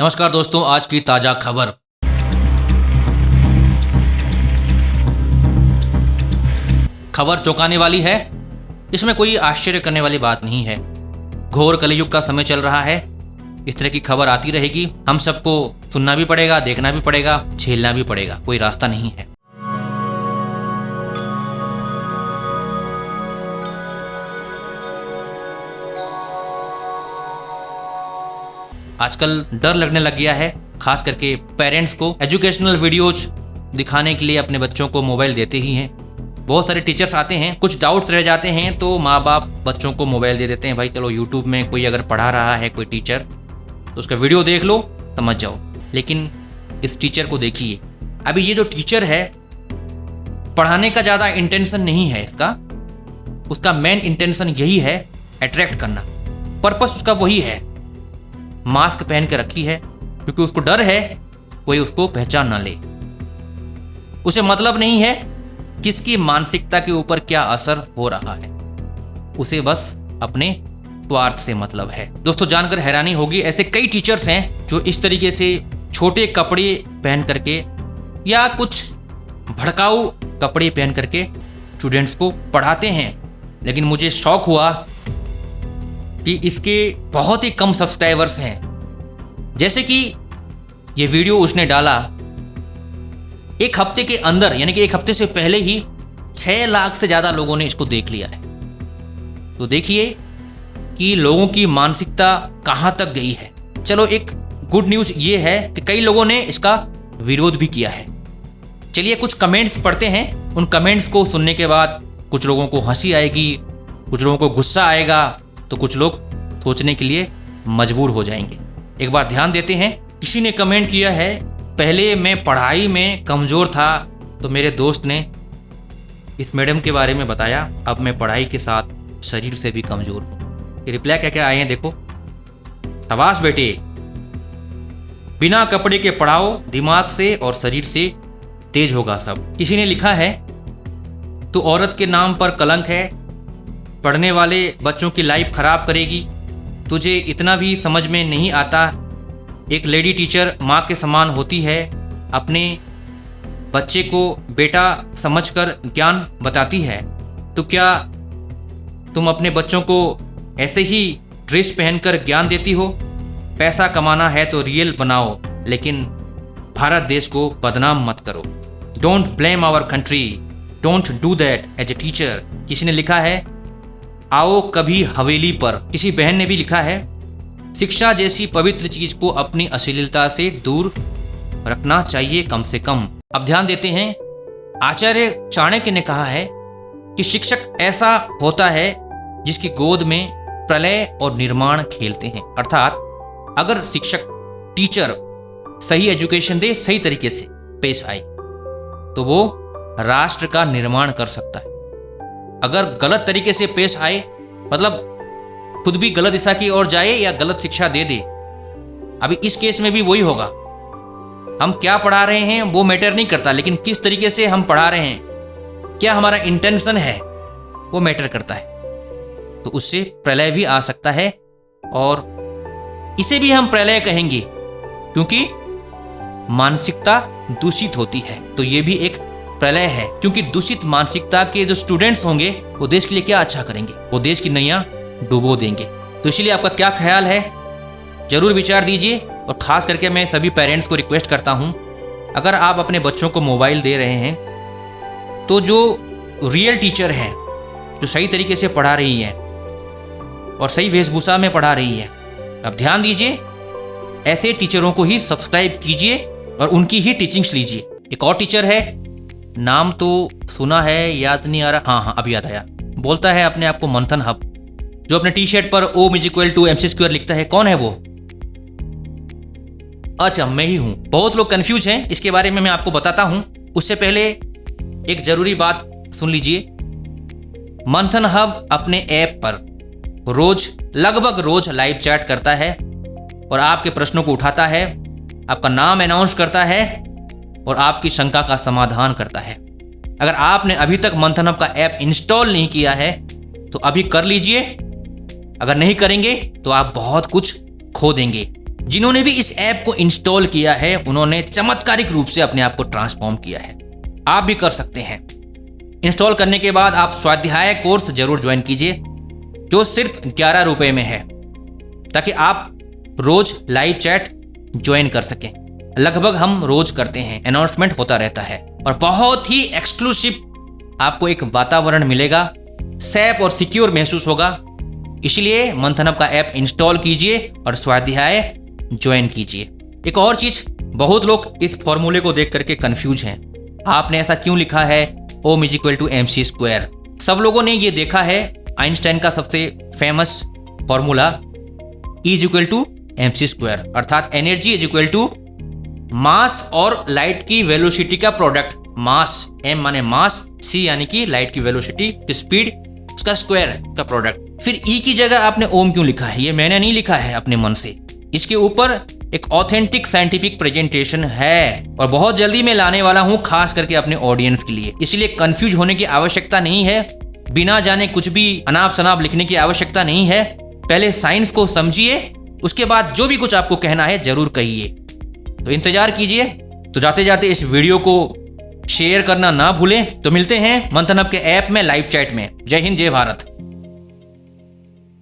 नमस्कार दोस्तों, आज की ताज़ा खबर। खबर चौंकाने वाली है। इसमें कोई आश्चर्य करने वाली बात नहीं है। घोर कलयुग का समय चल रहा है। इस तरह की खबर आती रहेगी। हम सबको सुनना भी पड़ेगा, देखना भी पड़ेगा, झेलना भी पड़ेगा। कोई रास्ता नहीं है। आजकल डर लगने लग गया है, खास करके पेरेंट्स को। एजुकेशनल वीडियोज दिखाने के लिए अपने बच्चों को मोबाइल देते ही हैं। बहुत सारे टीचर्स आते हैं, कुछ डाउट्स रह जाते हैं तो माँ बाप बच्चों को मोबाइल दे देते हैं। भाई चलो, यूट्यूब में कोई अगर पढ़ा रहा है कोई टीचर तो उसका वीडियो देख लो, समझ जाओ। लेकिन इस टीचर को देखिए। अभी ये जो टीचर है, पढ़ाने का ज़्यादा इंटेंशन नहीं है इसका। उसका मेन इंटेंशन यही है, अट्रैक्ट करना। पर्पस उसका वही है। मास्क पहन के रखी है क्योंकि उसको डर है कोई उसको पहचान ना ले। उसे मतलब नहीं है किसकी मानसिकता के ऊपर क्या असर हो रहा है। उसे बस अपने स्वार्थ से मतलब है। दोस्तों, जानकर हैरानी होगी, ऐसे कई टीचर्स हैं जो इस तरीके से छोटे कपड़े पहन करके या कुछ भड़काऊ कपड़े पहन करके स्टूडेंट्स को पढ़ाते हैं। लेकिन मुझे शौक हुआ कि इसके बहुत ही कम सब्सक्राइबर्स हैं। जैसे कि ये वीडियो उसने डाला, एक हफ्ते के अंदर, यानी कि एक हफ्ते से पहले ही 6 लाख से ज़्यादा लोगों ने इसको देख लिया है। तो देखिए कि लोगों की मानसिकता कहाँ तक गई है। चलो, एक गुड न्यूज़ ये है कि कई लोगों ने इसका विरोध भी किया है। चलिए कुछ कमेंट्स पढ़ते हैं। उन कमेंट्स को सुनने के बाद कुछ लोगों को हंसी आएगी, कुछ लोगों को गुस्सा आएगा, तो कुछ लोग सोचने के लिए मजबूर हो जाएंगे। एक बार ध्यान देते हैं। किसी ने कमेंट किया है, पहले मैं पढ़ाई में कमज़ोर था तो मेरे दोस्त ने इस मैडम के बारे में बताया, अब मैं पढ़ाई के साथ शरीर से भी कमज़ोर हूँ। ये रिप्लाई क्या क्या आए हैं देखो। शाबाश बेटे, बिना कपड़े के पढ़ाओ, दिमाग से और शरीर से तेज होगा सब। किसी ने लिखा है, तो औरत के नाम पर कलंक है, पढ़ने वाले बच्चों की लाइफ खराब करेगी। तुझे इतना भी समझ में नहीं आता, एक लेडी टीचर माँ के समान होती है, अपने बच्चे को बेटा समझकर ज्ञान बताती है। तो क्या तुम अपने बच्चों को ऐसे ही ड्रेस पहनकर ज्ञान देती हो? पैसा कमाना है तो रियल बनाओ, लेकिन भारत देश को बदनाम मत करो। Don't blame our country, don't do that as a teacher. किसी ने लिखा है, आओ कभी हवेली पर। किसी बहन ने भी लिखा है, शिक्षा जैसी पवित्र चीज को अपनी अश्लीलता से दूर रखना चाहिए कम से कम। अब ध्यान देते हैं। आचार्य चाणक्य ने कहा है कि शिक्षक ऐसा होता है जिसकी गोद में प्रलय और निर्माण खेलते हैं। अर्थात अगर शिक्षक, टीचर सही एजुकेशन दे, सही तरीके से पेश आए, तो वो राष्ट्र का निर्माण कर सकता है। अगर गलत तरीके से पेश आए, मतलब खुद भी गलत दिशा की ओर जाए या गलत शिक्षा दे दे, अभी इस केस में भी वही होगा। हम क्या पढ़ा रहे हैं वो मैटर नहीं करता, लेकिन किस तरीके से हम पढ़ा रहे हैं, क्या हमारा इंटेंशन है, वो मैटर करता है। तो उससे प्रलय भी आ सकता है, और इसे भी हम प्रलय कहेंगे क्योंकि मानसिकता दूषित होती है। तो ये भी एक प्रलय है, क्योंकि दूषित मानसिकता के जो स्टूडेंट्स होंगे वो देश के लिए क्या अच्छा करेंगे, वो देश की नैया डुबो देंगे। तो इसलिए आपका क्या ख्याल है, जरूर विचार दीजिए। और खास करके मैं सभी पेरेंट्स को रिक्वेस्ट करता हूं, अगर आप अपने बच्चों को मोबाइल दे रहे हैं तो जो रियल टीचर हैं, जो सही तरीके से पढ़ा रही है और सही वेशभूषा में पढ़ा रही है, अब ध्यान दीजिए, ऐसे टीचरों को ही सब्सक्राइब कीजिए और उनकी ही टीचिंग्स लीजिए। एक और टीचर है, नाम तो सुना है, याद नहीं आ रहा। हाँ, अब याद आया। बोलता है अपने आप को मंथन हब, जो अपने टी शर्ट पर ओम इज इक्वल टू MC² लिखता है। कौन है वो? अच्छा, मैं ही हूं। बहुत लोग कंफ्यूज हैं, इसके बारे में मैं आपको बताता हूं। उससे पहले एक जरूरी बात सुन लीजिए। मंथन हब अपने ऐप पर लगभग रोज लाइव चैट करता है और आपके प्रश्नों को उठाता है, आपका नाम अनाउंस करता है और आपकी शंका का समाधान करता है। अगर आपने अभी तक मंथन हब का ऐप इंस्टॉल नहीं किया है तो अभी कर लीजिए। अगर नहीं करेंगे तो आप बहुत कुछ खो देंगे। जिन्होंने भी इस ऐप को इंस्टॉल किया है उन्होंने चमत्कारिक रूप से अपने आप को ट्रांसफॉर्म किया है। आप भी कर सकते हैं। इंस्टॉल करने के बाद आप स्वाध्याय कोर्स जरूर ज्वाइन कीजिए जो सिर्फ 11 रुपए में है, ताकि आप रोज लाइव चैट ज्वाइन कर सकें। लगभग हम रोज करते हैं, अनाउंसमेंट होता रहता है और बहुत ही एक्सक्लूसिव आपको एक वातावरण मिलेगा, सेफ और सिक्योर महसूस होगा। इसलिए मंथन हब का ऐप इंस्टॉल कीजिए और स्वाध्याय ज्वाइन कीजिए। एक और चीज, बहुत लोग इस फॉर्मूले को देख करके कंफ्यूज हैं। आपने ऐसा क्यों लिखा है ओम इज इक्वल टू mc²? सब लोगों ने ये देखा है आइंस्टाइन का सबसे famous formula E is equal to mc², अर्थात energy is equal to mass और लाइट की वेलोसिटी का प्रोडक्ट। मास, m माने मास, c यानी कि लाइट की वेलोसिटी की स्पीड, उसका स्क्वायर का प्रोडक्ट। फिर E की जगह आपने ओम क्यों लिखा है? ये मैंने नहीं लिखा है अपने मन से। इसके ऊपर एक ऑथेंटिक साइंटिफिक प्रेजेंटेशन है और बहुत जल्दी मैं लाने वाला हूं, खास करके अपने ऑडियंस के लिए। इसलिए कंफ्यूज होने की आवश्यकता नहीं है, बिना जाने कुछ भी अनाप शनाप लिखने की आवश्यकता नहीं है। पहले साइंस को समझिए, उसके बाद जो भी कुछ आपको कहना है जरूर कहिए। तो इंतजार कीजिए। तो जाते जाते इस वीडियो को शेयर करना ना भूलें। तो मिलते हैं मंथन हब के ऐप में लाइव चैट में। जय हिंद, जय भारत।